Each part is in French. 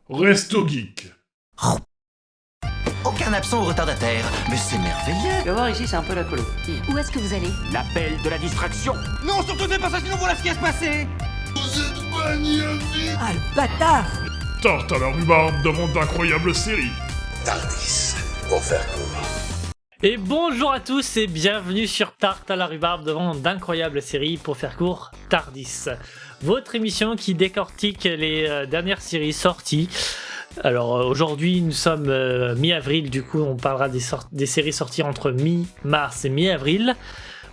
Resto Geek. Aucun absent ou retardataire, mais c'est merveilleux. Tu vas voir, ici, c'est un peu la colo. Où est-ce que vous allez? L'appel de la distraction. Non, surtout ne pas ça, sinon voilà ce qui va se passer. Vous êtes magnifique. Ah, le bâtard! Tarte à la rhubarbe demande d'incroyables séries. Tardis, pour faire court. Et bonjour à tous et bienvenue sur Tarte à la rhubarbe devant d'incroyables séries pour faire court, Tardis. Votre émission qui décortique les dernières séries sorties. Alors aujourd'hui nous sommes mi-avril, du coup on parlera des séries sorties entre mi-mars et mi-avril.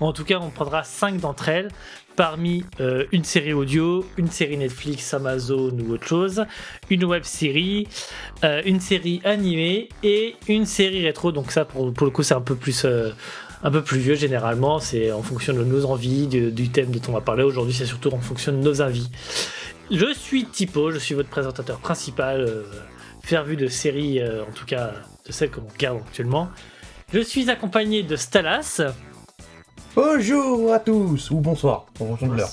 En tout cas on prendra 5 d'entre elles. Parmi une série audio, une série Netflix, Amazon ou autre chose, une web série, une série animée et une série rétro. Donc ça pour le coup c'est un peu plus vieux généralement, c'est en fonction de nos envies, du thème dont on va parler. Aujourd'hui c'est surtout en fonction de nos avis. Je suis Tipo, je suis votre présentateur principal, fervu de séries, en tout cas de celles qu'on regarde actuellement. Je suis accompagné de Stalas. Bonjour à tous, ou bonsoir, en fonction de l'heure.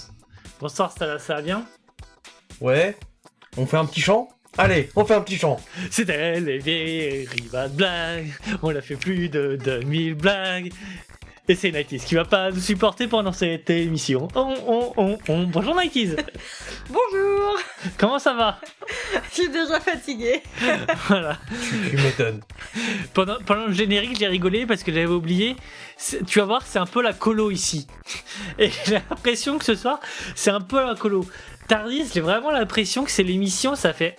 Bonsoir Stalas, ça va bien? Ouais, on fait un petit chant? Allez, on fait un petit chant. C'était les vieilles rivales blagues, on a fait plus de 2000 blagues. Et c'est Nighties qui va pas nous supporter pendant cette émission. Bonjour Nighties. Bonjour. Comment ça va? Je suis déjà fatiguée. Voilà. Tu m'étonnes. Pendant le générique, j'ai rigolé parce que j'avais oublié. Tu vas voir, c'est un peu la colo ici. Et j'ai l'impression que ce soir, c'est un peu la colo. Tardis, j'ai vraiment l'impression que c'est l'émission, ça fait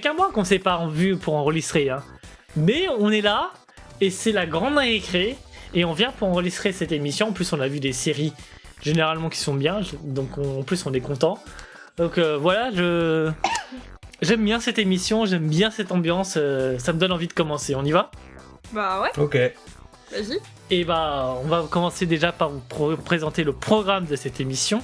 qu'un mois qu'on s'est pas vu pour enregistrer. Hein. Mais on est là, et c'est la grande récré. Et on vient pour enregistrer cette émission. En plus, on a vu des séries généralement qui sont bien. Donc, en plus, on est content. Donc, voilà, j'aime bien cette émission. J'aime bien cette ambiance. Ça me donne envie de commencer. On y va? Bah ouais. Ok. Vas-y. Et bah, on va commencer déjà par vous présenter le programme de cette émission.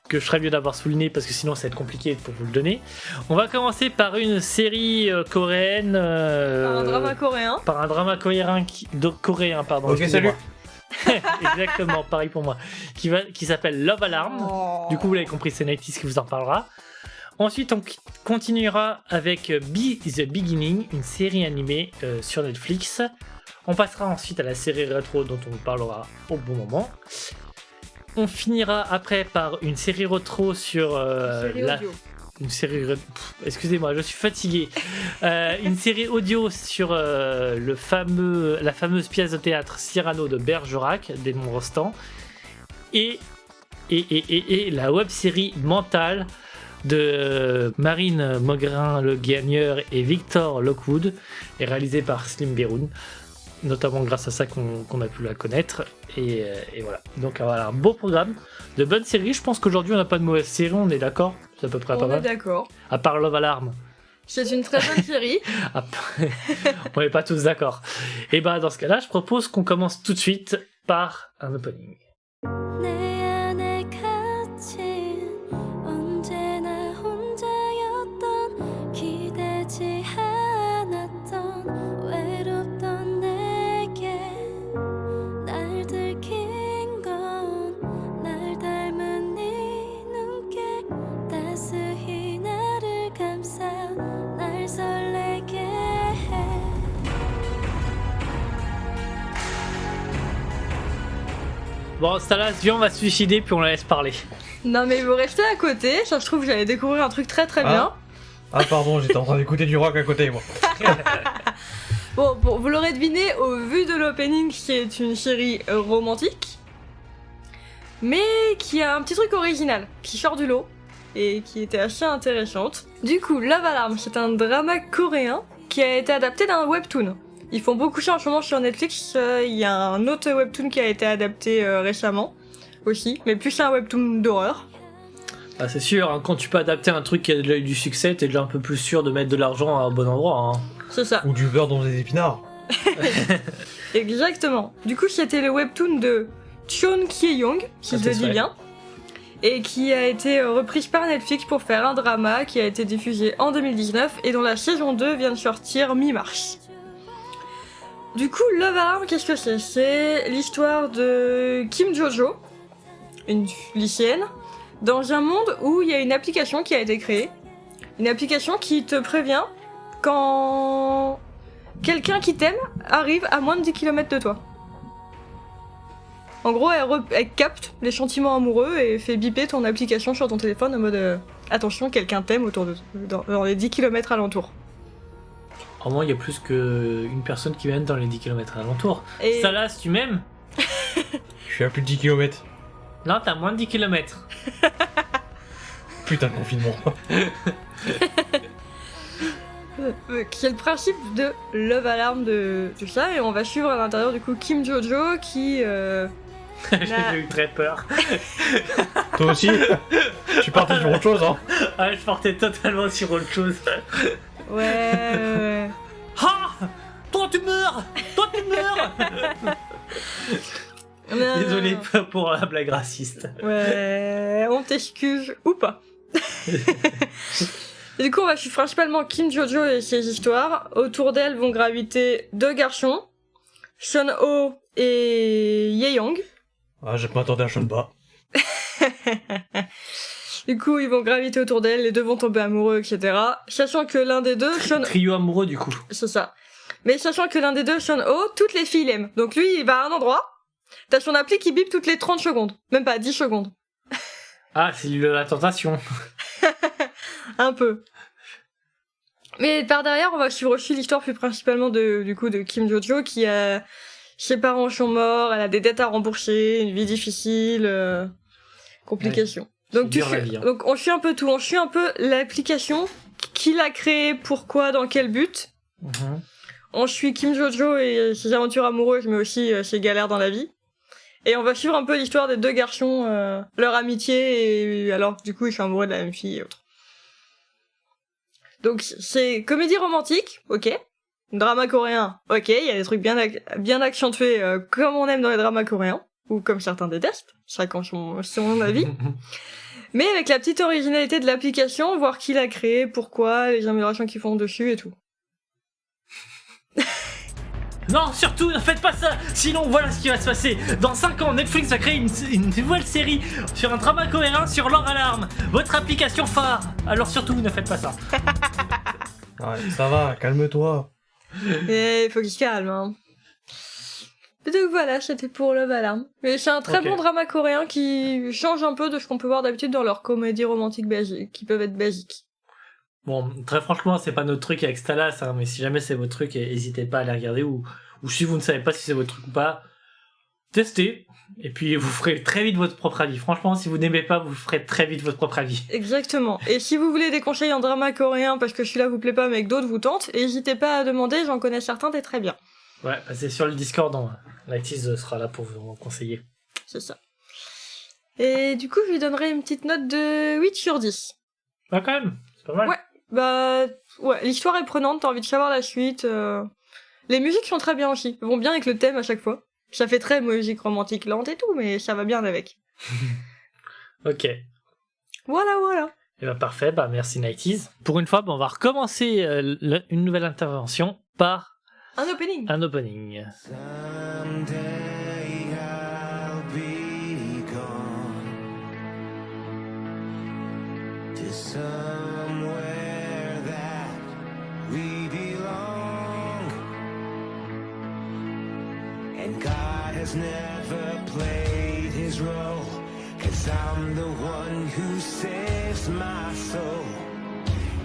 Que je serais mieux d'avoir souligné parce que sinon ça va être compliqué pour vous le donner. On va commencer par une série coréenne. Par un drama coréen. Par un drama coréen, pardon. Ok, salut. Exactement, pareil pour moi. Qui s'appelle Love Alarm. Oh. Du coup, vous l'avez compris, c'est Nighties qui vous en parlera. Ensuite, on continuera avec Be the Beginning, une série animée sur Netflix. On passera ensuite à la série rétro dont on vous parlera au bon moment. On finira après par une série rétro sur Audio. une série excusez-moi, je suis fatigué. Une série audio sur la fameuse pièce de théâtre Cyrano de Bergerac d'Edmond Rostand et la web série Mental de Marine Mogrin-Le Gagneur et Victor Lockwood et réalisée par Slim Beroun. Notamment grâce à ça qu'on a pu la connaître et voilà. Donc voilà, un beau programme, de bonnes séries. Je pense qu'aujourd'hui on n'a pas de mauvaise série, on est d'accord? C'est à peu près pas mal. On est d'accord. À part Love Alarm. C'est une très bonne série. On n'est pas tous d'accord. Et bah dans ce cas-là, je propose qu'on commence tout de suite par un opening. Bon, Stalas, viens, on va se suicider puis on la laisse parler. Non mais vous restez à côté, ça se trouve j'allais découvrir un truc très très bien. Ah pardon, j'étais en train d'écouter du rock à côté moi. Bon, vous l'aurez deviné au vu de l'opening, c'est une série romantique, mais qui a un petit truc original, qui sort du lot, et qui était assez intéressante. Du coup, Love Alarm, c'est un drama coréen qui a été adapté d'un webtoon. Ils font beaucoup ça en ce moment sur Netflix, il y a un autre webtoon qui a été adapté récemment, aussi, mais plus un webtoon d'horreur. Ah, c'est sûr, hein, quand tu peux adapter un truc qui a déjà eu du succès, t'es déjà un peu plus sûr de mettre de l'argent à un bon endroit. Hein. C'est ça. Ou du beurre dans des épinards. Exactement. Du coup, c'était le webtoon de Cheon Kye-young, si je le dis bien, et qui a été reprise par Netflix pour faire un drama qui a été diffusé en 2019 et dont la saison 2 vient de sortir mi-mars. Du coup, Love Alarm, qu'est-ce que c'est? C'est l'histoire de Kim Jojo, une lycéenne, dans un monde où il y a une application qui a été créée Une application qui te prévient quand quelqu'un qui t'aime arrive à moins de 10 km de toi. En gros, elle capte les sentiments amoureux et fait biper ton application sur ton téléphone en mode attention, quelqu'un t'aime autour de dans les 10 km alentour. Au moins, il y a plus qu'une personne qui m'aime dans les 10 km alentour. Et Salas, tu m'aimes? Je suis à plus de 10 km. Non, t'as moins de 10 km. Putain de confinement. qui est le principe de Love Alarm de tout ça, et on va suivre à l'intérieur du coup Kim Jojo qui J'ai eu très peur. Toi aussi? Tu partais sur autre chose, hein? Ah, je partais totalement sur autre chose. ouais. Ah! Toi tu meurs! Toi tu meurs! Désolé pour la blague raciste. Ouais, on t'excuse ou pas. Et du coup, on va suivre principalement Kim Jojo et ses histoires. Autour d'elle vont graviter deux garçons, Sean Ho et Ye Young. Ah, je m'attendais à Shonba. Du coup, ils vont graviter autour d'elle, les deux vont tomber amoureux, etc. Sachant que l'un des deux, Sean... Trio amoureux du coup. C'est ça. Mais sachant que l'un des deux, Sean Ho, toutes les filles l'aiment. Donc lui, il va à un endroit, t'as son appli qui bip toutes les 30 secondes. Même pas, 10 secondes. Ah, c'est la tentation. Un peu. Mais par derrière, on va suivre aussi l'histoire plus principalement de Kim Jojo qui a... Ses parents sont morts, elle a des dettes à rembourser, une vie difficile, complications. Ouais, donc, dur la vie, hein. Donc on suit un peu tout, on suit un peu l'application, qui l'a créée, pourquoi, dans quel but. Mhm. On suit Kim Jojo et ses aventures amoureuses, mais aussi ses galères dans la vie. Et on va suivre un peu l'histoire des deux garçons, leur amitié, et alors du coup ils sont amoureux de la même fille et autres. Donc c'est comédie romantique, ok. Drama coréen, ok, il y a des trucs bien accentués comme on aime dans les dramas coréens, ou comme certains détestent, chacun c'est mon avis. Mais avec la petite originalité de l'application, voir qui l'a créé, pourquoi, les améliorations qu'ils font dessus et tout. Non, surtout ne faites pas ça. Sinon, voilà ce qui va se passer. Dans 5 ans, Netflix va créer une nouvelle série sur un drama coréen sur Love Alarm, votre application phare. Alors surtout, ne faites pas ça. Ouais, ça va, calme-toi. Et il faut qu'il se calme, hein. Et donc voilà, c'était pour Love Alarm. Mais c'est un très bon drama coréen qui change un peu de ce qu'on peut voir d'habitude dans leurs comédies romantiques basiques, qui peuvent être basiques. Bon, très franchement, c'est pas notre truc avec Stalas, hein, mais si jamais c'est votre truc, n'hésitez pas à les regarder, ou si vous ne savez pas si c'est votre truc ou pas, testez, et puis vous ferez très vite votre propre avis. Franchement, si vous n'aimez pas, vous ferez très vite votre propre avis. Exactement. Et si vous voulez des conseils en drama coréen, parce que celui-là vous plaît pas, mais que d'autres vous tentent, n'hésitez pas à demander, j'en connais certains des très bien. Ouais, c'est sur le Discord, Lighties sera là pour vous conseiller. C'est ça. Et du coup, je lui donnerai une petite note de 8 sur 10. Ah, quand même, c'est pas mal. Ouais. Bah, ouais, l'histoire est prenante, t'as envie de savoir la suite. Les musiques sont très bien aussi, elles vont bien avec le thème à chaque fois. Ça fait très musique romantique lente et tout, mais ça va bien avec. Ok. Voilà. Et bah parfait, bah merci Nighties. Pour une fois, on va recommencer une nouvelle intervention par Un opening. un opening. Someday I'll be gone to somewhere that we belong, and God has never played his role, 'cause I'm the one who saves my soul.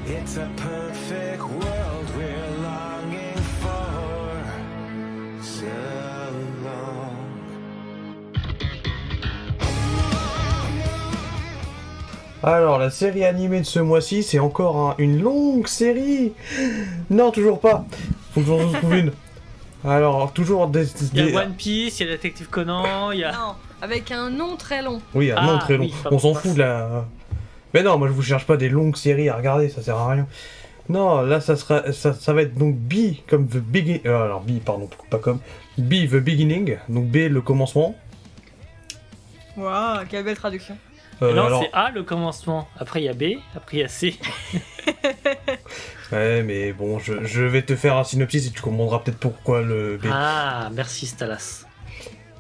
It's a perfect world we're longing for so long. Alors, la série animée de ce mois-ci, c'est encore une longue série. Non, toujours pas. Faut que j'en trouve une. Alors, toujours des... Il y a One Piece, il y a Détective Conan, il y a... Non, avec un nom très long. Oui, un nom très long. oui, On s'en fout de la... Mais non, moi je vous cherche pas des longues séries à regarder, ça sert à rien. Non, là ça va être donc B comme The Beginning... alors B, pardon, pas comme... B The Beginning, donc B le commencement. Waouh, quelle belle traduction. Non, alors... c'est A le commencement, après il y a B, après il y a C. Ouais, mais bon, je vais te faire un synopsis et tu comprendras peut-être pourquoi le B. Ah, merci Stalas.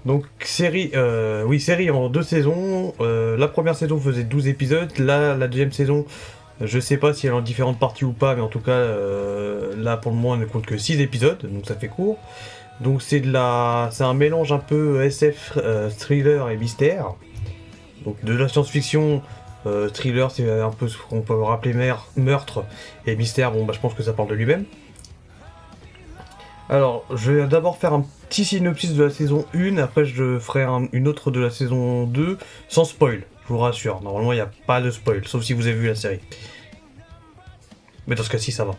Donc série en 2 saisons, la première saison faisait 12 épisodes, là la deuxième saison Je sais pas si elle est en différentes parties ou pas, mais en tout cas, là pour le moment, elle ne compte que 6 épisodes, donc ça fait court. Donc c'est un mélange un peu SF, thriller et mystère. Donc de la science-fiction, thriller c'est un peu ce qu'on peut rappeler meurtre, et mystère, bon bah je pense que ça parle de lui-même. Alors, je vais d'abord faire un petit synopsis de la saison 1, après je ferai une autre de la saison 2, sans spoil. Je vous rassure, normalement il n'y a pas de spoil, sauf si vous avez vu la série. Mais dans ce cas-ci, ça va.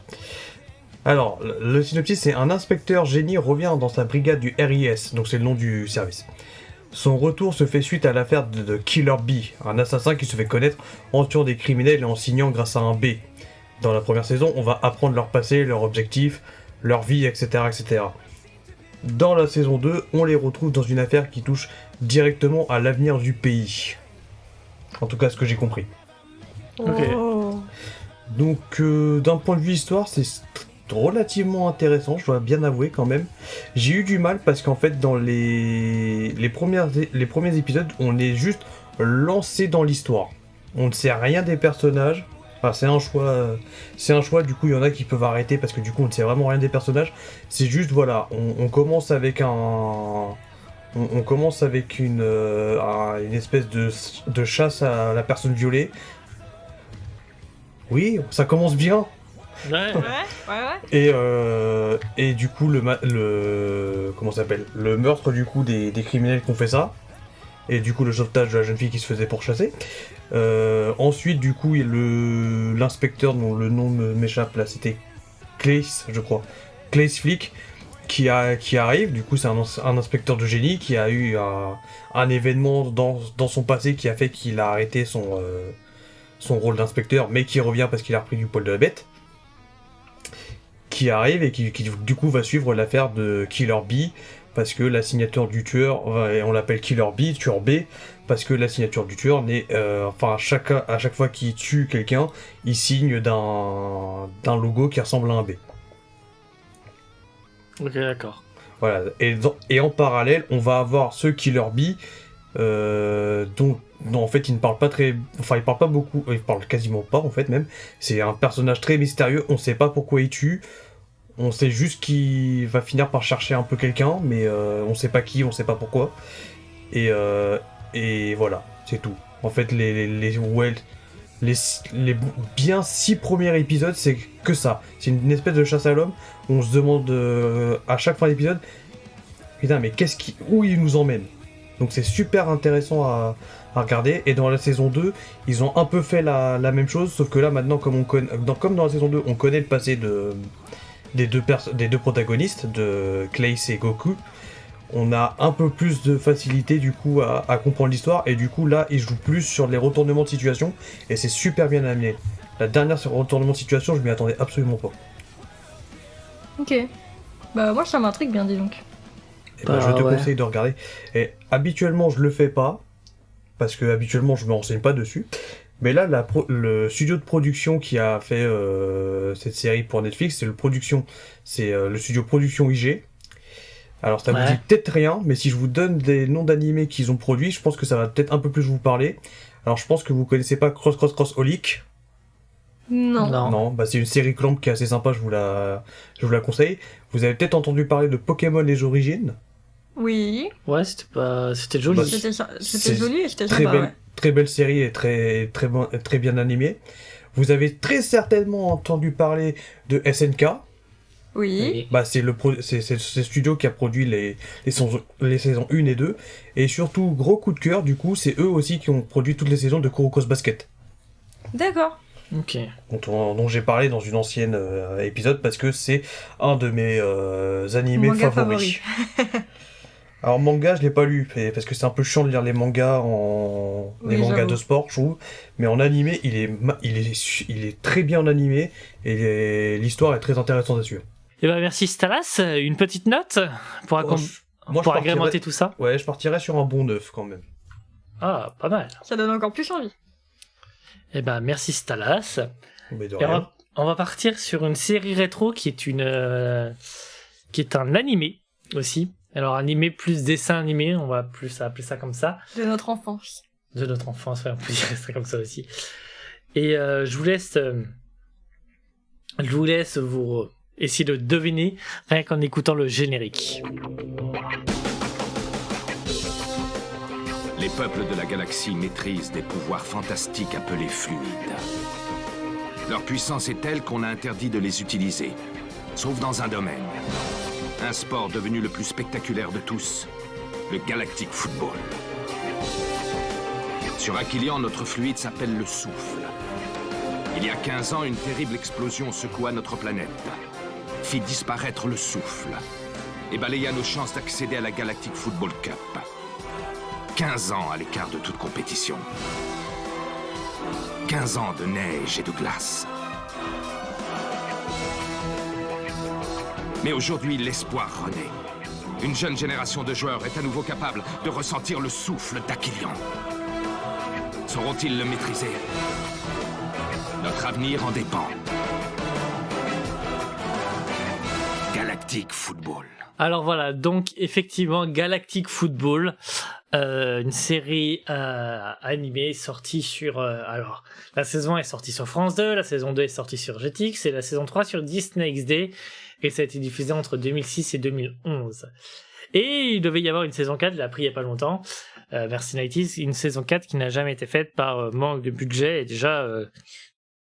Alors, le synopsis, c'est un inspecteur génie revient dans sa brigade du RIS, donc c'est le nom du service. Son retour se fait suite à l'affaire de Killer B, un assassin qui se fait connaître en tuant des criminels et en signant grâce à un B. Dans la première saison, on va apprendre leur passé, leurs objectifs, leur vie, etc., etc. Dans la saison 2, on les retrouve dans une affaire qui touche directement à l'avenir du pays. En tout cas, ce que j'ai compris. Ok. Oh. Donc, d'un point de vue histoire, c'est relativement intéressant, je dois bien avouer quand même. J'ai eu du mal parce qu'en fait, dans les premiers épisodes, on est juste lancé dans l'histoire. On ne sait rien des personnages. Enfin, c'est un choix, du coup, il y en a qui peuvent arrêter parce que du coup, on ne sait vraiment rien des personnages. C'est juste, voilà, on commence avec on commence avec une espèce de chasse à la personne violée. Oui, ça commence bien. Ouais. Et du coup, comment ça s'appelle, le meurtre du coup des criminels qui ont fait ça. Et du coup, le sauvetage de la jeune fille qui se faisait pourchasser. Ensuite, du coup, il y a l'inspecteur dont le nom m'échappe là, c'était Clace, je crois. Clace Flick. Qui arrive, du coup c'est un inspecteur de génie qui a eu un événement dans son passé qui a fait qu'il a arrêté son rôle d'inspecteur, mais qui revient parce qu'il a repris du poil de la bête. Qui arrive et qui du coup va suivre l'affaire de Killer B, parce que la signature du tueur, on l'appelle Killer B, tueur B, parce que la signature du tueur n'est... à chaque fois qu'il tue quelqu'un, il signe d'un logo qui ressemble à un B. Ok, d'accord. Voilà, et en parallèle, on va avoir ce Killer B, dont en fait il ne parle pas il parle pas beaucoup, il parle quasiment pas en fait même. C'est un personnage très mystérieux, on sait pas pourquoi il tue, on sait juste qu'il va finir par chercher un peu quelqu'un, mais on sait pas qui, on sait pas pourquoi. Et voilà, c'est tout. En fait, les bien 6 premiers épisodes, c'est que ça. C'est une espèce de chasse à l'homme. On se demande à chaque fin d'épisode, putain, mais où il nous emmène. Donc c'est super intéressant à regarder. Et dans la saison 2, ils ont un peu fait la même chose, sauf que là maintenant, comme dans la saison 2, on connaît le passé des deux protagonistes, de Clace et Goku. On a un peu plus de facilité du coup à comprendre l'histoire, et du coup là ils jouent plus sur les retournements de situation, et c'est super bien amené. La dernière sur retournement de situation, je m'y attendais absolument pas. Ok. Bah moi ça m'intrigue bien, dis donc. Et je te ouais. conseille de regarder. Et habituellement je le fais pas, parce que habituellement je me renseigne pas dessus. Mais là le studio de production qui a fait cette série pour Netflix, c'est le studio Production IG. Alors ça vous dit peut-être rien, mais si je vous donne des noms d'animés qu'ils ont produits, je pense que ça va peut-être un peu plus vous parler. Alors je pense que vous connaissez pas Cross Holic. Non. Non, bah c'est une série Clamp qui est assez sympa, je vous la conseille. Vous avez peut-être entendu parler de Pokémon les origines. Oui. Ouais, c'était joli. Bah, C'était joli et c'était très sympa, belle, ouais. très belle série et très bien animée. Vous avez très certainement entendu parler de SNK. Oui. Bah c'est le studio qui a produit les saisons 1 et 2, et surtout gros coup de cœur du coup, c'est eux aussi qui ont produit toutes les saisons de Kuroko's Basket. D'accord. Ok. Dont j'ai parlé dans une ancienne épisode, parce que c'est un de mes animés Manga favoris. Alors manga, je l'ai pas lu, parce que c'est un peu chiant de lire les mangas les mangas j'avoue. de sport, je trouve. Mais en animé, il est très bien en animé, et l'histoire est très intéressante à suivre. Et bah merci Stalas, une petite note pour, Moi, je pour agrémenter tout ça. Ouais, je partirais sur un bon 9 quand même. Ah, pas mal. Ça donne encore plus envie. Et bah merci Stalas. Mais de Et rien. on va partir sur une série rétro qui est un animé aussi. Alors animé plus dessin animé, on va plus appeler ça comme ça. De notre enfance. De notre enfance, ouais, on peut dire ça comme ça aussi. Et je vous laisse vous essayer de deviner rien qu'en écoutant le générique. Les peuples de la galaxie maîtrisent des pouvoirs fantastiques appelés fluides. Leur puissance est telle qu'on a interdit de les utiliser, sauf dans un domaine. Un sport devenu le plus spectaculaire de tous, le Galactic Football. Sur Aquilian, notre fluide s'appelle le souffle. Il y a 15 ans, une terrible explosion secoua notre planète, fit disparaître le souffle et balaya nos chances d'accéder à la Galactic Football Cup. 15 ans à l'écart de toute compétition. 15 ans de neige et de glace. Mais aujourd'hui, l'espoir renaît. Une jeune génération de joueurs est à nouveau capable de ressentir le souffle d'Aquilian. Sauront-ils le maîtriser? Notre avenir en dépend. Galactic Football. Alors voilà, donc effectivement Galactic Football, une série animée sortie sur... alors, la saison 1 est sortie sur France 2, la saison 2 est sortie sur Jetix et la saison 3 sur Disney XD, et ça a été diffusé entre 2006 et 2011. Et il devait y avoir une saison 4, il a pris il y a pas longtemps, Merci 90s, une saison 4 qui n'a jamais été faite par manque de budget, et déjà,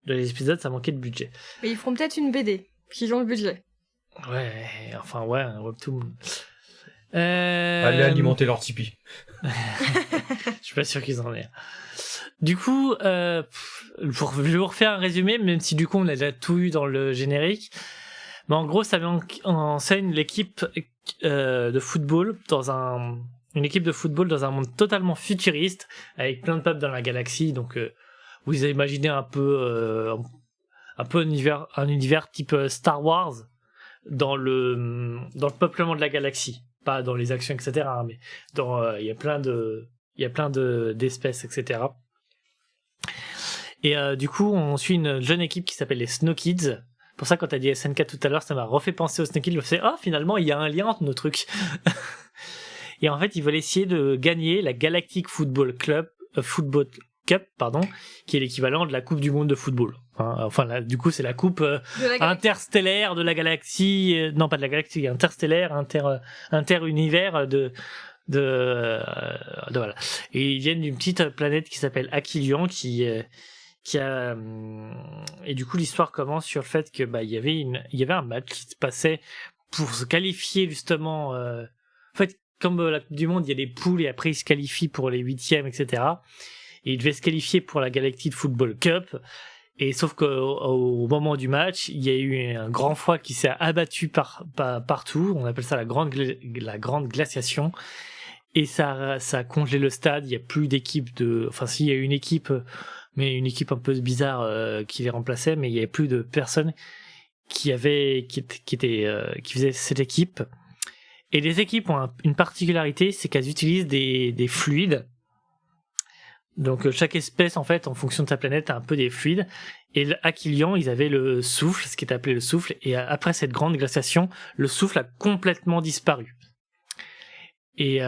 dans les épisodes, ça manquait de budget. Mais ils feront peut-être une BD, qui ont le budget. Ouais, enfin ouais, un webtoon. Allez alimenter leur Tipeee. Je suis pas sûr qu'ils en aient. Du coup, je vais vous refaire un résumé, même si du coup on a déjà tout eu dans le générique. Mais en gros, ça met en scène l'équipe de football une équipe de football dans un monde totalement futuriste, avec plein de peuples dans la galaxie. Donc, vous imaginez un peu un univers type Star Wars dans le peuplement de la galaxie, pas dans les actions, etc. Mais il y a plein d'espèces, etc. Et du coup, on suit une jeune équipe qui s'appelle les Snow Kids. Pour ça, quand t'as dit SNK tout à l'heure, ça m'a refait penser aux Snow Kids. Je me suis dit, finalement, il y a un lien entre nos trucs. Et en fait, ils veulent essayer de gagner la Galactic Football Cup, qui est l'équivalent de la Coupe du Monde de football. Enfin, là, du coup, c'est la coupe interstellaire de la galaxie. Non, pas de la galaxie, interstellaire, inter-univers voilà. Et ils viennent d'une petite planète qui s'appelle Aquilian, et du coup l'histoire commence sur le fait que il y avait un match qui se passait pour se qualifier justement. En fait, comme la Coupe du Monde, il y a des poules et après ils se qualifient pour les 8e, etc. Et ils devaient se qualifier pour la Galactic Football Cup. Et sauf qu'au moment du match, il y a eu un grand froid qui s'est abattu partout. On appelle ça la grande glaciation. Et ça a congelé le stade. Il y a plus d'équipe enfin si, il y a une équipe, mais une équipe un peu bizarre qui les remplaçait, mais il y avait plus de personnes qui faisaient cette équipe. Et les équipes ont une particularité, c'est qu'elles utilisent des fluides. Donc chaque espèce, en fait, en fonction de sa planète, a un peu des fluides. Et Aquilian, ils avaient le souffle, ce qui est appelé le souffle. Et après cette grande glaciation, le souffle a complètement disparu. Et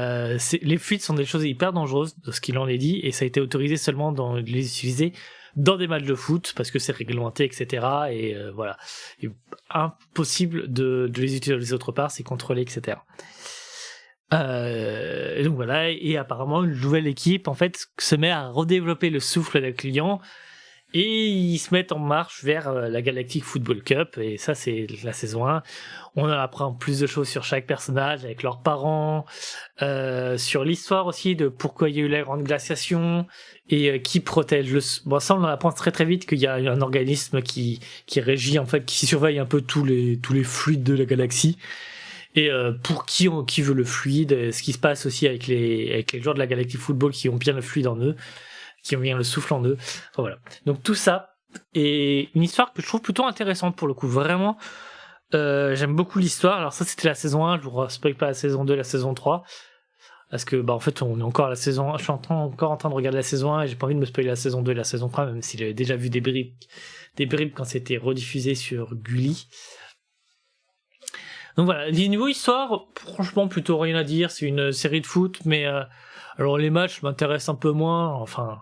les fluides sont des choses hyper dangereuses, de ce qu'il en est dit. Et ça a été autorisé seulement de les utiliser dans des matchs de foot, parce que c'est réglementé, etc. Et voilà. Et impossible de les utiliser autre part, c'est contrôlé, etc. Et donc voilà, et apparemment une nouvelle équipe en fait se met à redévelopper le souffle d'Aquilian et ils se mettent en marche vers la Galactic Football Cup, et ça c'est la saison 1. On apprend plus de choses sur chaque personnage avec leurs parents, sur l'histoire aussi de pourquoi il y a eu la grande glaciation et qui protège bon, ça on apprend très très vite qu'il y a un organisme qui régit en fait, qui surveille un peu tous les fluides de la galaxie. Et pour qui veut le fluide, ce qui se passe aussi avec les joueurs de la Galactic Football qui ont bien le fluide en eux, qui ont bien le souffle en eux. Enfin, voilà. Donc tout ça est une histoire que je trouve plutôt intéressante pour le coup. Vraiment, j'aime beaucoup l'histoire. Alors ça c'était la saison 1, je vous spoil pas la saison 2, la saison 3. Parce que en fait on est encore à la saison 1, je suis encore en train de regarder la saison 1 et j'ai pas envie de me spoiler la saison 2 et la saison 3, même si j'avais déjà vu des bribes quand c'était rediffusé sur Gulli. Donc voilà, niveau histoire, franchement plutôt rien à dire, c'est une série de foot, mais alors les matchs m'intéressent un peu moins, enfin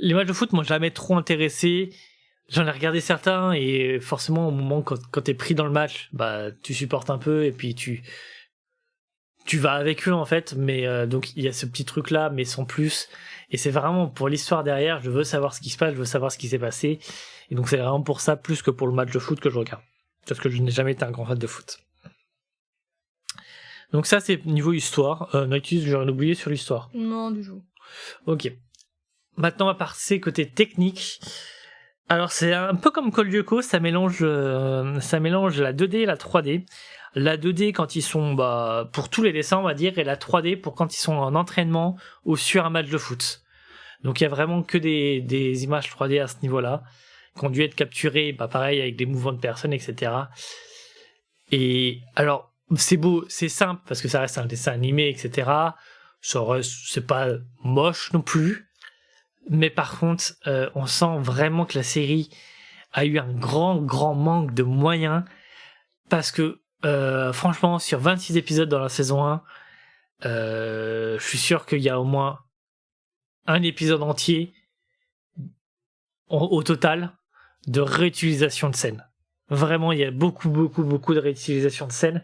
Les matchs de foot m'ont jamais trop intéressé. J'en ai regardé certains et forcément au moment quand t'es pris dans le match, bah tu supportes un peu et puis tu vas avec eux en fait. Mais donc il y a ce petit truc là, mais sans plus. Et c'est vraiment pour l'histoire derrière. Je veux savoir ce qui se passe, je veux savoir ce qui s'est passé. Et donc c'est vraiment pour ça plus que pour le match de foot que je regarde. Parce que je n'ai jamais été un grand fan de foot. Donc ça c'est niveau histoire. Nautilus, j'ai rien oublié sur l'histoire. Non, du tout. Ok. Maintenant on va passer côté technique. Alors c'est un peu comme Code Lyoko, ça mélange la 2D et la 3D. La 2D quand ils sont pour tous les dessins on va dire, et la 3D pour quand ils sont en entraînement ou sur un match de foot. Donc il y a vraiment que des images 3D à ce niveau-là, qui ont dû être capturées, pareil avec des mouvements de personnes, etc. Et alors c'est beau, c'est simple parce que ça reste un dessin animé, etc. C'est pas moche non plus. Mais par contre, on sent vraiment que la série a eu un grand manque de moyens parce que franchement, sur 26 épisodes dans la saison 1, je suis sûr qu'il y a au moins un épisode entier au total de réutilisation de scènes. Vraiment, il y a beaucoup de réutilisation de scènes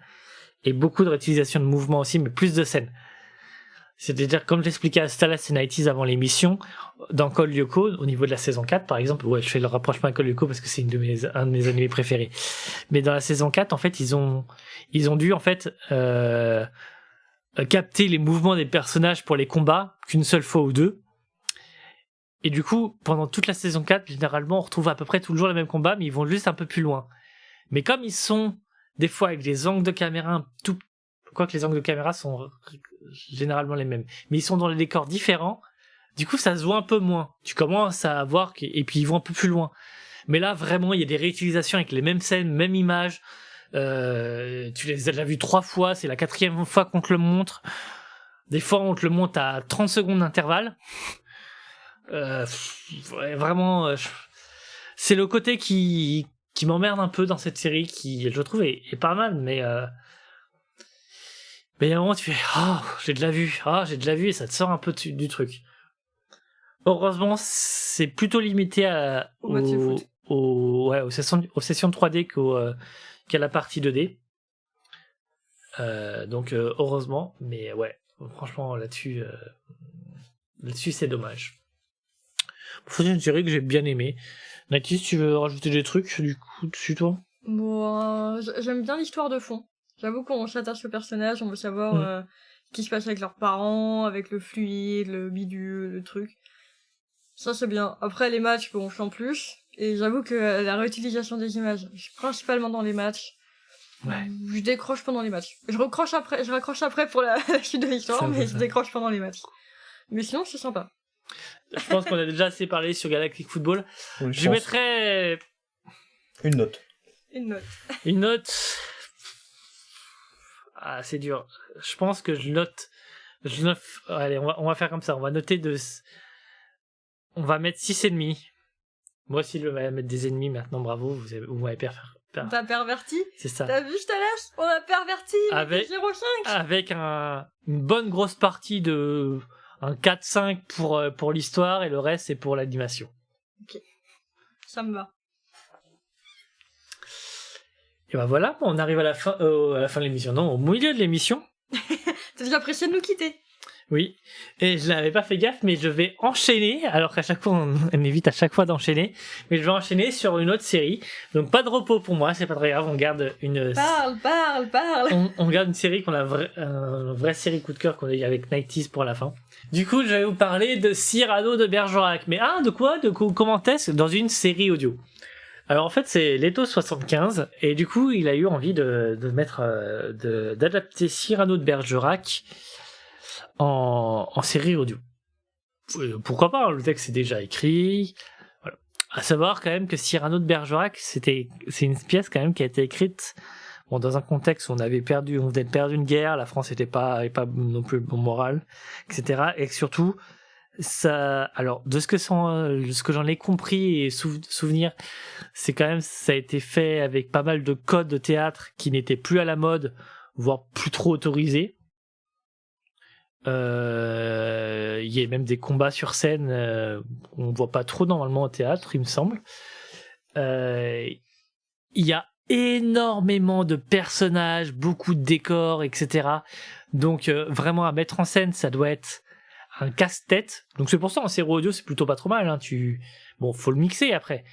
et beaucoup de réutilisation de mouvements aussi, mais plus de scènes. C'est-à-dire, comme j'expliquais à Stalas et Nighties avant l'émission, dans Code Lyoko, au niveau de la saison 4, par exemple, ouais, je fais le rapprochement avec Code Lyoko parce que c'est un de mes animés préférés. Mais dans la saison 4, en fait, ils ont dû, en fait, capter les mouvements des personnages pour les combats qu'une seule fois ou deux. Et du coup, pendant toute la saison 4, généralement, on retrouve à peu près toujours les mêmes combats, mais ils vont juste un peu plus loin. Mais comme ils sont, des fois, avec des angles de caméra quoique les angles de caméra sont généralement les mêmes, mais ils sont dans des décors différents, du coup ça se voit un peu moins, tu commences à voir et puis ils vont un peu plus loin, mais là vraiment il y a des réutilisations avec les mêmes scènes, mêmes images, tu les as déjà vues 3 fois, c'est la 4e fois qu'on te le montre, des fois on te le montre à 30 secondes d'intervalle, vraiment c'est le côté qui m'emmerde un peu dans cette série, qui je trouve est pas mal, mais il y a un moment tu fais j'ai déjà vu et ça te sort un peu du truc. Heureusement c'est plutôt limité aux sessions 3D qu'à la partie 2D. Donc heureusement, mais ouais, franchement là-dessus c'est dommage. C'est une série que j'ai bien aimée. Nathis, tu veux rajouter des trucs du coup dessus toi? Bon, j'aime bien l'histoire de fond. J'avoue qu'on s'attache aux personnages, on veut savoir ce qui se passe avec leurs parents, avec le fluide, le bidule, le truc. Ça c'est bien. Après les matchs, bon, sans plus. Et j'avoue que la réutilisation des images, principalement dans les matchs, Ouais. je décroche pendant les matchs. Je raccroche après pour la suite de l'histoire, mais je décroche pendant les matchs. Mais sinon c'est sympa. Je pense qu'on a déjà assez parlé sur Galactic Football. Oui, Je mettrais une note. Une note. Ah, c'est dur. Je pense que je note. Allez, on va faire comme ça. On va noter on va mettre 6,5. Moi aussi, je vais mettre des ennemis maintenant. Bravo, vous m'avez T'as perverti? C'est ça. T'as vu, je te laisse? On a perverti Avec 0,5. Avec une bonne grosse partie de un 4-5 pour l'histoire et le reste c'est pour l'animation. Ok. Ça me va. Et ben voilà, on arrive à la fin de l'émission. Non, au milieu de l'émission. T'as déjà pressé de nous quitter? Oui. Et je n'avais pas fait gaffe, mais je vais enchaîner. Alors qu'à chaque fois, elle m'évite à chaque fois d'enchaîner. Mais je vais enchaîner sur une autre série. Donc pas de repos pour moi, c'est pas très grave. On garde une. Parle. On garde une série une vraie série coup de cœur qu'on a eu avec Nighties pour la fin. Du coup, je vais vous parler de Cyrano de Bergerac. Mais de quoi? Comment est-ce? Dans une série audio. Alors en fait c'est Leto 75 et du coup il a eu envie d'adapter Cyrano de Bergerac en série audio. Pourquoi pas, le texte est déjà écrit. Voilà. À savoir quand même que Cyrano de Bergerac c'est une pièce quand même qui a été écrite dans un contexte où on venait de perdre une guerre, la France était pas non plus le bon moral, etc. Et surtout ça, alors de ce que j'en ai compris et souvenir, c'est quand même ça a été fait avec pas mal de codes de théâtre qui n'étaient plus à la mode, voire plus trop autorisés. Il y a même des combats sur scène qu'on voit pas trop normalement au théâtre, il me semble. Il y a énormément de personnages, beaucoup de décors, etc. Donc vraiment à mettre en scène, ça doit être un casse-tête. Donc c'est pour ça en série audio c'est plutôt pas trop mal. Hein. Bon, faut le mixer après,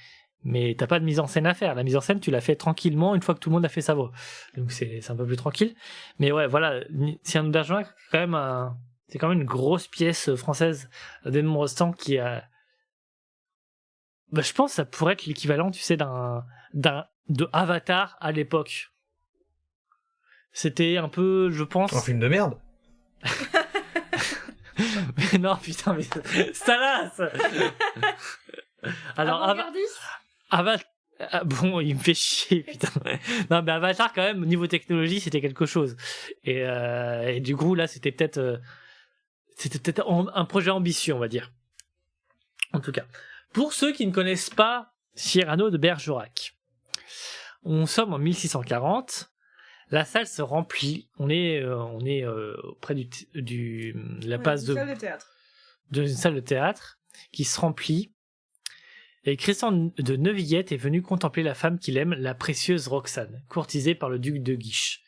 mais t'as pas de mise en scène à faire. La mise en scène tu la fais tranquillement une fois que tout le monde a fait sa voix. Donc c'est un peu plus tranquille. Mais ouais, voilà, Cyrano de Bergerac c'est quand même une grosse pièce française d'Edmond Rostand qui a. Bah, je pense que ça pourrait être l'équivalent, tu sais, de Avatar à l'époque. C'était un peu, je pense. Un film de merde. Mais non, putain, mais ça lasse. Alors, Avatar. Bon, il me fait chier, putain. Non, mais Avatar, quand même, au niveau technologie, c'était quelque chose. Et du coup, là, c'était peut-être un projet ambitieux, on va dire. En tout cas. Pour ceux qui ne connaissent pas Cyrano de Bergerac, on sommes en 1640. La salle se remplit. On est auprès de la place salle de théâtre. d'une salle de théâtre qui se remplit. Et Christian de Neuvillette est venu contempler la femme qu'il aime, la précieuse Roxane, courtisée par le duc de Guiche.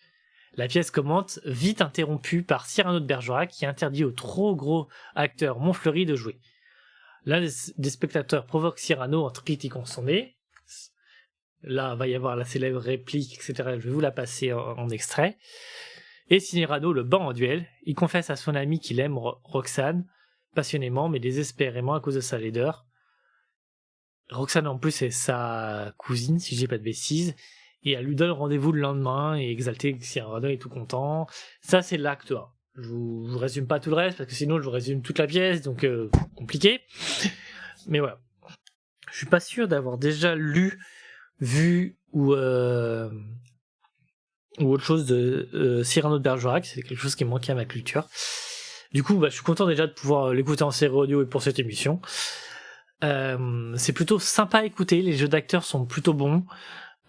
La pièce commence, vite interrompue par Cyrano de Bergerac qui interdit au trop gros acteur Montfleury de jouer. L'un des spectateurs provoque Cyrano en critiquant son nez. Là, va y avoir la célèbre réplique, etc. Je vais vous la passer en extrait. Et Cyrano le bat en duel. Il confesse à son ami qu'il aime Roxane, passionnément, mais désespérément à cause de sa laideur. Roxane, en plus, est sa cousine, si je dis pas de bêtises. Et elle lui donne rendez-vous le lendemain, et exalté, Cyrano est tout content. Ça, c'est l'acte 1. Je vous résume pas tout le reste, parce que sinon, je vous résume toute la pièce, donc compliqué. Mais voilà. Je suis pas sûr d'avoir déjà vu ou autre chose de Cyrano de Bergerac. C'est quelque chose qui manquait à ma culture. Du coup, je suis content déjà de pouvoir l'écouter en série audio et pour cette émission. C'est plutôt sympa à écouter, les jeux d'acteurs sont plutôt bons.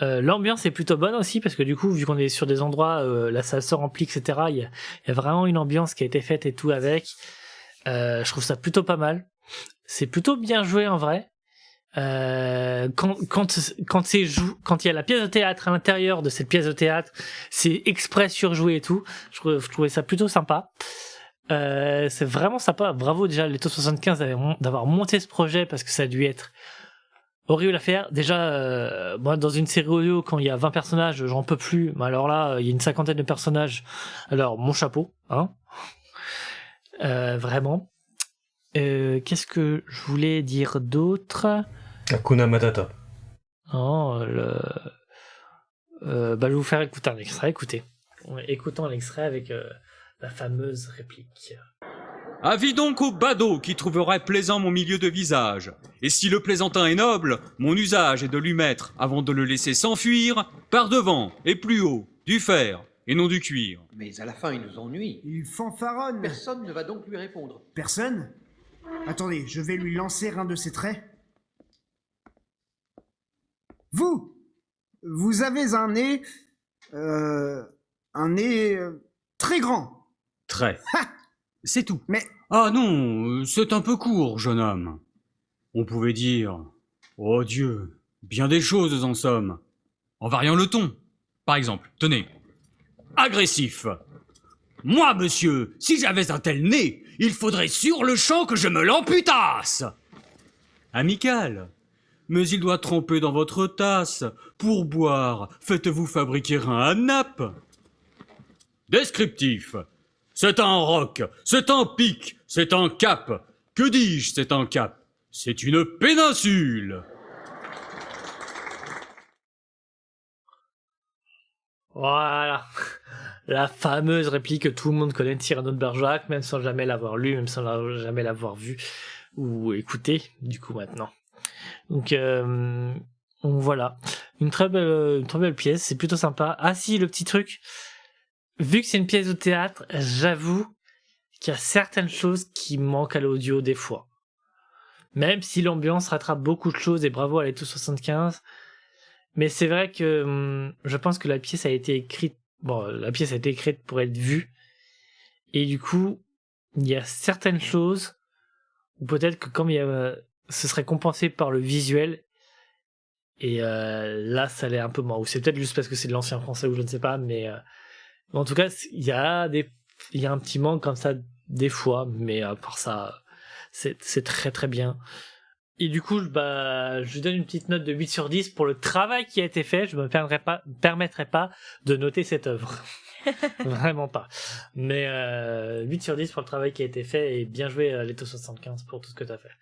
L'ambiance est plutôt bonne aussi parce que du coup vu qu'on est sur des endroits la salle se remplit, etc. Il y a vraiment une ambiance qui a été faite et tout avec. Je trouve ça plutôt pas mal. C'est plutôt bien joué en vrai. Quand il y a la pièce de théâtre à l'intérieur de cette pièce de théâtre, c'est exprès surjoué et tout. Je trouvais ça plutôt sympa. C'est vraiment sympa. Bravo déjà les Taux 75 d'avoir monté ce projet parce que ça a dû être horrible à faire. Déjà, moi, dans une série audio, quand il y a 20 personnages, j'en peux plus. Mais alors là, il y a une 50aine de personnages. Alors, mon chapeau, hein. Vraiment. Qu'est-ce que je voulais dire d'autre? Hakuna Matata. Oh, je vais vous faire écouter un extrait. Écoutons l'extrait avec la fameuse réplique. Avis donc au badaud qui trouverait plaisant mon milieu de visage. Et si le plaisantin est noble, mon usage est de lui mettre, avant de le laisser s'enfuir, par devant et plus haut, du fer et non du cuir. Mais à la fin, il nous ennuie. Il fanfaronne. Personne ne va donc lui répondre. Personne? Attendez, je vais lui lancer un de ses traits. Vous avez un nez... très grand. Très. Ha! C'est tout. Mais... Ah non, c'est un peu court, jeune homme. On pouvait dire... Oh Dieu, bien des choses en somme. En variant le ton. Par exemple, tenez. Agressif. Moi, monsieur, si j'avais un tel nez, il faudrait sur le champ que je me l'amputasse. Amical. Mais il doit tremper dans votre tasse. Pour boire, faites-vous fabriquer un à nappe. Descriptif. C'est un roc, c'est un pic, c'est un cap. Que dis-je, c'est un cap? C'est une péninsule. Voilà. La fameuse réplique que tout le monde connaît de Cyrano de Bergerac, même sans jamais l'avoir lu, même sans jamais l'avoir vu ou écouté, du coup maintenant. Donc voilà. Une très belle pièce, c'est plutôt sympa. Ah si, le petit truc. Vu que c'est une pièce de théâtre, j'avoue qu'il y a certaines choses qui manquent à l'audio des fois. Même si l'ambiance rattrape beaucoup de choses, et bravo à l'Eto 75. Mais c'est vrai que je pense que la pièce a été écrite pour être vue. Et du coup, il y a certaines choses où peut-être que comme ce serait compensé par le visuel, et là ça l'est un peu moins, ou c'est peut-être juste parce que c'est de l'ancien français ou je ne sais pas, mais en tout cas il y a un petit manque comme ça des fois, mais à part ça c'est très très bien. Et du coup, je donne une petite note de 8 sur 10 pour le travail qui a été fait. Je me permettrai pas de noter cette œuvre. Vraiment pas. Mais 8 sur 10 pour le travail qui a été fait et bien joué Leto 75 pour tout ce que tu as fait.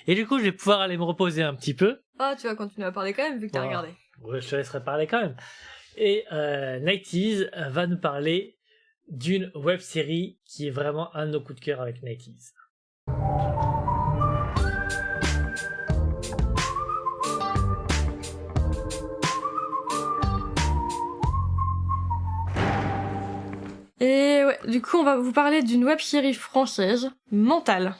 Et du coup, je vais pouvoir aller me reposer un petit peu. Ah, tu vas continuer à parler quand même vu que t'as regardé. Ouais, je te laisserai parler quand même. Et Nighties va nous parler d'une web-série qui est vraiment un de nos coups de cœur avec Nighties. Et ouais, du coup, on va vous parler d'une web-série française, Mental.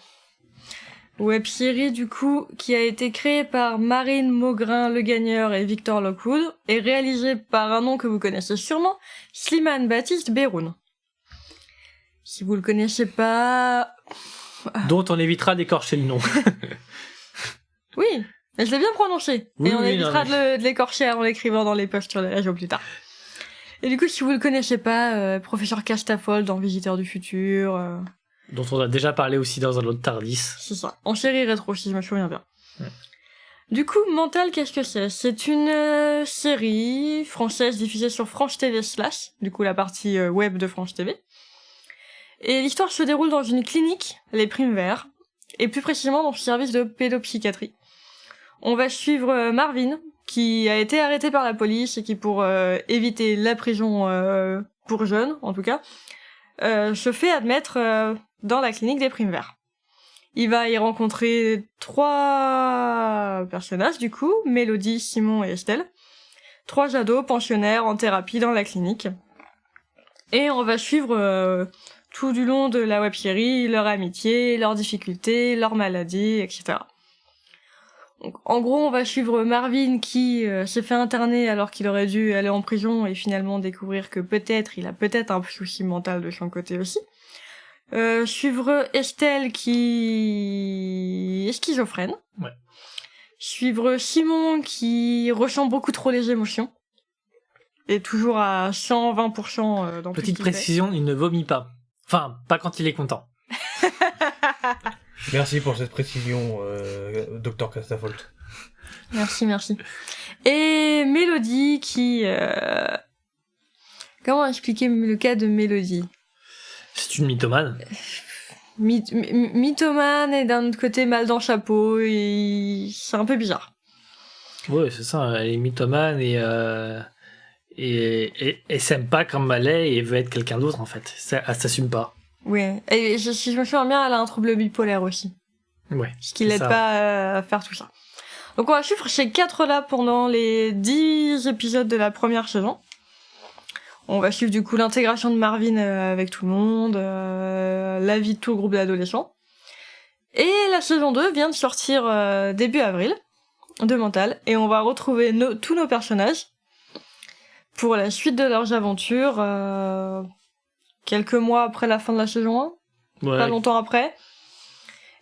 Web-série, du coup, qui a été créée par Marine Maugrin-Le Gagneur et Victor Lockwood, et réalisée par un nom que vous connaissez sûrement, Slimane Baptiste Beyroun. Si vous le connaissez pas... Dont on évitera d'écorcher le nom. Oui, mais je l'ai bien prononcé. Oui, et on oui, évitera non, mais... de l'écorcher en l'écrivant dans les posts sur les réseaux plus tard. Et du coup, si vous le connaissez pas, professeur Castafold dans Visiteur du futur... dont on a déjà parlé aussi dans un autre Tardis. C'est ça, en série rétro, si je me souviens bien. Ouais. Du coup, Mental, qu'est-ce que c'est? C'est une série française diffusée sur France TV /, du coup la partie web de France TV. Et l'histoire se déroule dans une clinique, les Primes Verts, et plus précisément dans le service de pédopsychiatrie. On va suivre Marvin, qui a été arrêté par la police et qui, pour éviter la prison pour jeunes, en tout cas, se fait admettre dans la clinique des Primes Verts. Il va y rencontrer 3 personnages, du coup, Mélodie, Simon et Estelle. 3 ados pensionnaires en thérapie dans la clinique. Et on va suivre tout du long de la web-série leur amitié, leurs difficultés, leurs maladies, etc. Donc, en gros, on va suivre Marvin qui s'est fait interner alors qu'il aurait dû aller en prison et finalement découvrir que il a peut-être un souci mental de son côté aussi. Suivre Estelle qui est schizophrène. Ouais. Suivre Simon qui ressent beaucoup trop les émotions. Et toujours à 120% dans tout ce Petite qu'il fait. précision, il ne vomit pas. Enfin, pas quand il est content. Merci pour cette précision, Dr Castafold. Merci. Et Mélodie qui... Comment expliquer le cas de Mélodie? C'est une mythomane. Mythomane et d'un autre côté mal dans le chapeau, et c'est un peu bizarre. Ouais, c'est ça, elle est mythomane et s'aime pas comme elle est et veut être quelqu'un d'autre en fait. Elle s'assume pas. Ouais, et si je me souviens bien, elle a un trouble bipolaire aussi. Ouais. Ce qui l'aide pas à faire tout ça. Donc on va suivre ces 4-là pendant les 10 épisodes de la première saison. On va suivre du coup l'intégration de Marvin avec tout le monde, la vie de tout le groupe d'adolescents. Et la saison 2 vient de sortir début avril, de Mental, et on va retrouver tous nos personnages pour la suite de leurs aventures, quelques mois après la fin de la saison 1, Ouais. pas longtemps après.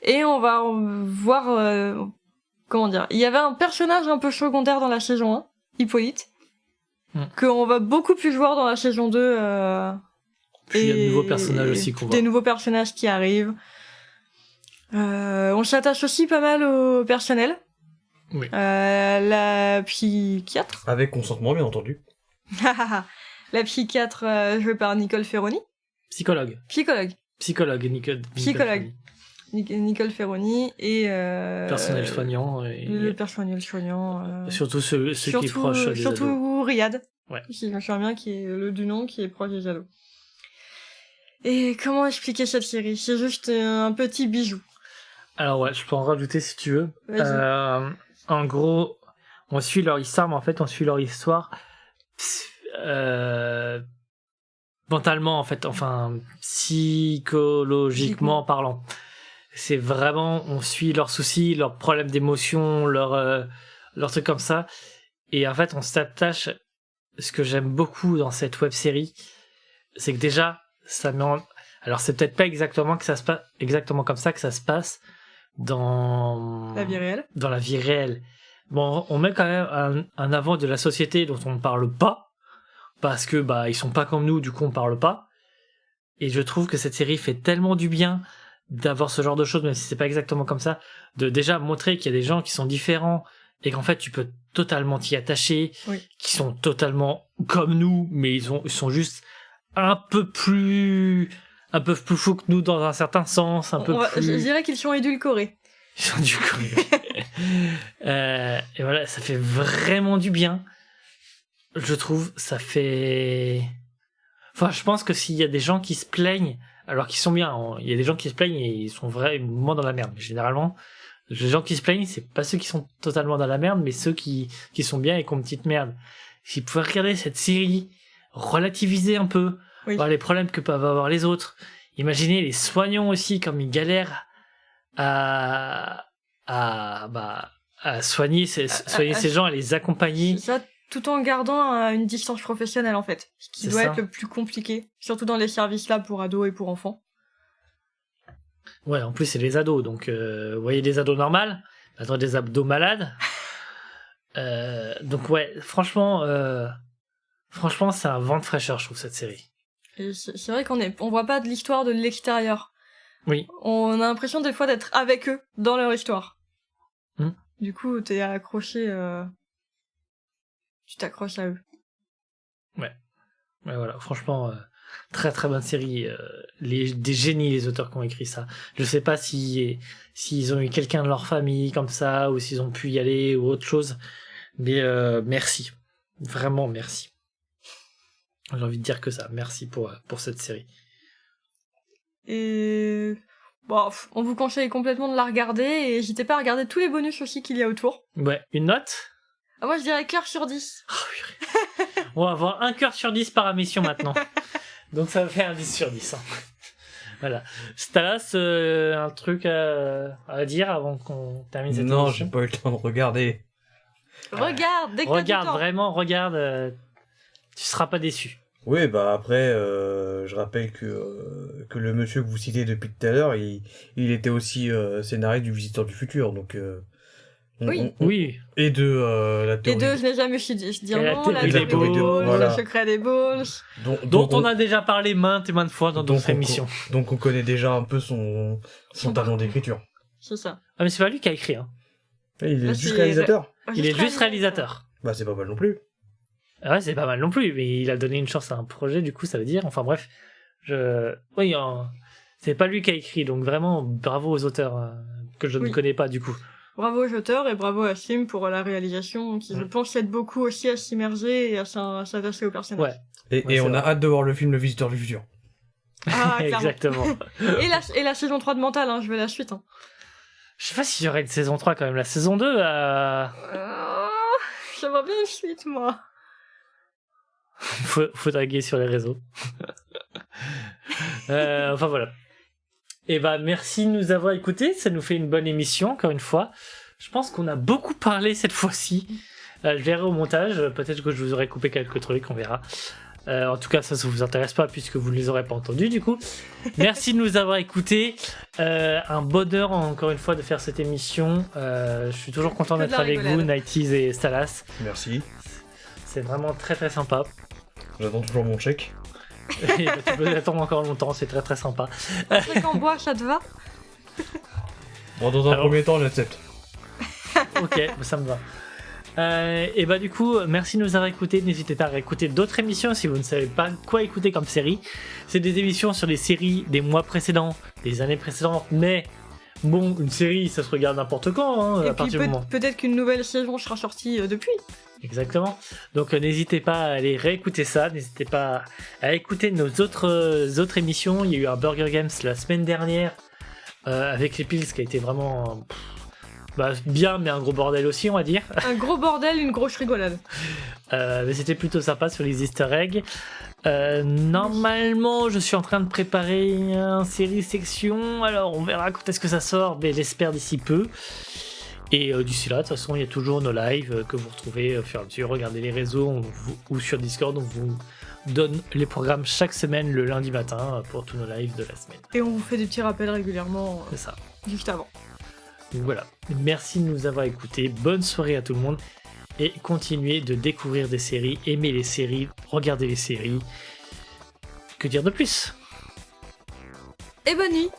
Et on va voir... comment dire? Il y avait un personnage un peu secondaire dans la saison 1, Hippolyte, qu'on va beaucoup plus voir dans la saison 2. Puis il y a de nouveaux personnages aussi qu'on voit. Des nouveaux personnages qui arrivent. On s'attache aussi pas mal au personnel. Oui. La psychiatre. Avec consentement, bien entendu. La psychiatre jouée par Nicole Ferroni. Psychologue, Nicole Nicole Ferroni et personnel soignant et le personnel soignant. surtout ceux qui est proche des ados. Surtout Riyad. Ouais. Si je me souviens bien, qui est le du nom, qui est proche des ados. Et comment expliquer cette série? C'est juste un petit bijou. Alors ouais, je peux en rajouter si tu veux. Vas-y. En gros, on suit leur histoire, mais en fait, on suit leur histoire mentalement, en fait, enfin, psychologiquement parlant. C'est vraiment, on suit leurs soucis, leurs problèmes d'émotion, leurs trucs comme ça. Et en fait, on s'attache. Ce que j'aime beaucoup dans cette web-série, c'est que déjà, ça met en... Alors c'est peut-être pas exactement comme ça que ça se passe dans La vie réelle. dans la vie réelle. Bon, on met quand même un avant de la société dont on ne parle pas, parce que bah ils sont pas comme nous, du coup on parle pas. Et je trouve que cette série fait tellement du bien d'avoir ce genre de choses, même si c'est pas exactement comme ça, de déjà montrer qu'il y a des gens qui sont différents et qu'en fait tu peux totalement t'y attacher, qui sont totalement comme nous, mais ils sont juste un peu plus fous que nous dans un certain sens, Je dirais qu'ils sont édulcorés. Ils sont du coup. Et voilà, ça fait vraiment du bien. Je trouve, ça fait... Enfin, je pense que s'il y a des gens qui se plaignent, alors qu'ils sont bien, il y a des gens qui se plaignent et ils sont vraiment dans la merde. Mais généralement, les gens qui se plaignent, c'est pas ceux qui sont totalement dans la merde, mais ceux qui sont bien et qui ont une petite merde. S'ils pouvaient regarder cette série, relativiser un peu, voir les problèmes que peuvent avoir les autres. Imaginez les soignants aussi, comme ils galèrent à soigner ces gens, à les accompagner. Ça, tout en gardant une distance professionnelle, en fait. Ce qui doit être le plus compliqué. Surtout dans les services là pour ados et pour enfants. Ouais, en plus, c'est les ados. Donc, vous voyez des ados normales, attends, des abdos malades. Donc, ouais, franchement, c'est un vent de fraîcheur, je trouve, cette série. Et c'est vrai on voit pas de l'histoire de l'extérieur. Oui. On a l'impression des fois d'être avec eux dans leur histoire. Du coup, t'es accroché, tu t'accroches à eux. Ouais, voilà, franchement, très très bonne série. Des génies, les auteurs qui ont écrit ça. Je sais pas s'ils ont eu quelqu'un de leur famille comme ça, ou s'ils ont pu y aller, ou autre chose. Mais merci. Vraiment merci. J'ai envie de dire que ça. Merci pour cette série. Et bon, on vous conseille complètement de la regarder et n'hésitez pas à regarder tous les bonus aussi qu'il y a autour. Ouais, une note ? Moi je dirais cœur sur 10. On va avoir un cœur sur 10 par émission maintenant. Donc ça fait un 10 sur 10. Hein. Voilà. Stalas, un truc à dire avant qu'on termine cette émission ? Non, j'ai pas eu le temps de regarder. Regarde, dès que t'as du temps. Regarde, tu seras pas déçu. Oui, bah après, je rappelle que le monsieur que vous citez depuis tout à l'heure, il était aussi scénariste du Visiteur du Futur, donc... Oui. Et de la théorie... Et de Je n'ai jamais su dire et non, la théorie théorie des des balls, voilà. le secret des balls... dont on a déjà parlé maintes et maintes fois dans d'autres émissions. Donc on connaît déjà un peu son talent d'écriture. C'est ça. Ah mais c'est pas lui qui a écrit, hein. Il est juste réalisateur. Il est juste réalisateur. Bah c'est pas mal non plus. Ouais, c'est pas mal non plus, mais il a donné une chance à un projet, du coup, ça veut dire... Enfin bref, oui, c'est pas lui qui a écrit, donc vraiment, bravo aux auteurs que je ne connais pas, du coup. Bravo aux auteurs et bravo à Sim pour la réalisation, qui je pense aide beaucoup aussi à s'immerger et à s'adresser aux personnages. Ouais. Et on a hâte de voir le film Le Visiteur du Futur. Ah, exactement. et la saison 3 de Mental, je veux la suite. Je sais pas s'il y aurait une saison 3 quand même, la saison 2... J'aimerais bien une suite, moi. faut draguer sur les réseaux. Enfin voilà. Et bah merci de nous avoir écoutés, ça nous fait une bonne émission encore une fois. Je pense qu'on a beaucoup parlé cette fois-ci. Je verrai au montage, peut-être que je vous aurai coupé quelques trucs, on verra. En tout cas ça vous intéresse pas puisque vous ne les aurez pas entendus du coup. Merci de nous avoir écoutés. Un bonheur encore une fois de faire cette émission. Je suis toujours content d'être avec vous, Nighties et Stalas. Merci. C'est vraiment très très sympa. J'attends toujours mon chèque. Et bah, tu peux attendre encore longtemps, c'est très très sympa. Un truc en bois, ça te va ? Bon, dans un premier temps, j'accepte. Ok, ça me va. Et bah du coup, merci de nous avoir écoutés. N'hésitez pas à écouter d'autres émissions si vous ne savez pas quoi écouter comme série. C'est des émissions sur les séries des mois précédents, des années précédentes, mais bon, une série, ça se regarde n'importe quand, hein, et à partir du moment. Peut-être qu'une nouvelle saison sera sortie depuis. Exactement. Donc n'hésitez pas à aller réécouter ça, n'hésitez pas à écouter nos autres émissions. Il y a eu un Burger Games la semaine dernière avec les Pills qui a été vraiment bien, mais un gros bordel aussi, on va dire. Un gros bordel, une grosse rigolade. Mais c'était plutôt sympa sur les Easter eggs. Normalement, je suis en train de préparer une série section, alors on verra quand est-ce que ça sort, mais j'espère d'ici peu. Et d'ici là, de toute façon, il y a toujours nos lives que vous retrouvez au fur et à mesure. Regardez les réseaux ou sur Discord, on donne les programmes chaque semaine le lundi matin pour tous nos lives de la semaine. Et on vous fait des petits rappels régulièrement, C'est ça. juste avant. Donc voilà. Merci de nous avoir écoutés. Bonne soirée à tout le monde. Et continuez de découvrir des séries, aimer les séries, regarder les séries. Que dire de plus? Et bonne nuit.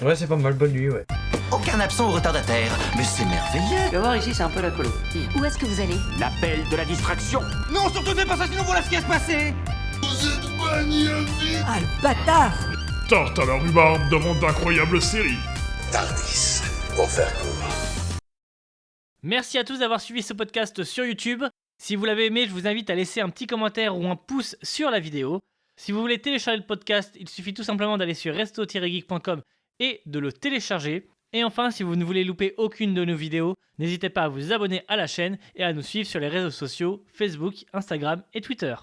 Ouais, c'est pas mal, bonne nuit, ouais. Aucun absent ou retardataire, mais c'est merveilleux. Tu vas voir ici, c'est un peu la colo. Où est-ce que vous allez? L'appel de la distraction. Non, surtout ne pas ça, sinon voilà ce qui va se passer. Vous êtes magnifique. Ah, le bâtard! Tarte à la rhubarbe demande d'incroyables séries. Tardis, pour faire court. Merci à tous d'avoir suivi ce podcast sur YouTube. Si vous l'avez aimé, je vous invite à laisser un petit commentaire ou un pouce sur la vidéo. Si vous voulez télécharger le podcast, il suffit tout simplement d'aller sur resto-geek.com et de le télécharger. Et enfin, si vous ne voulez louper aucune de nos vidéos, n'hésitez pas à vous abonner à la chaîne et à nous suivre sur les réseaux sociaux Facebook, Instagram et Twitter.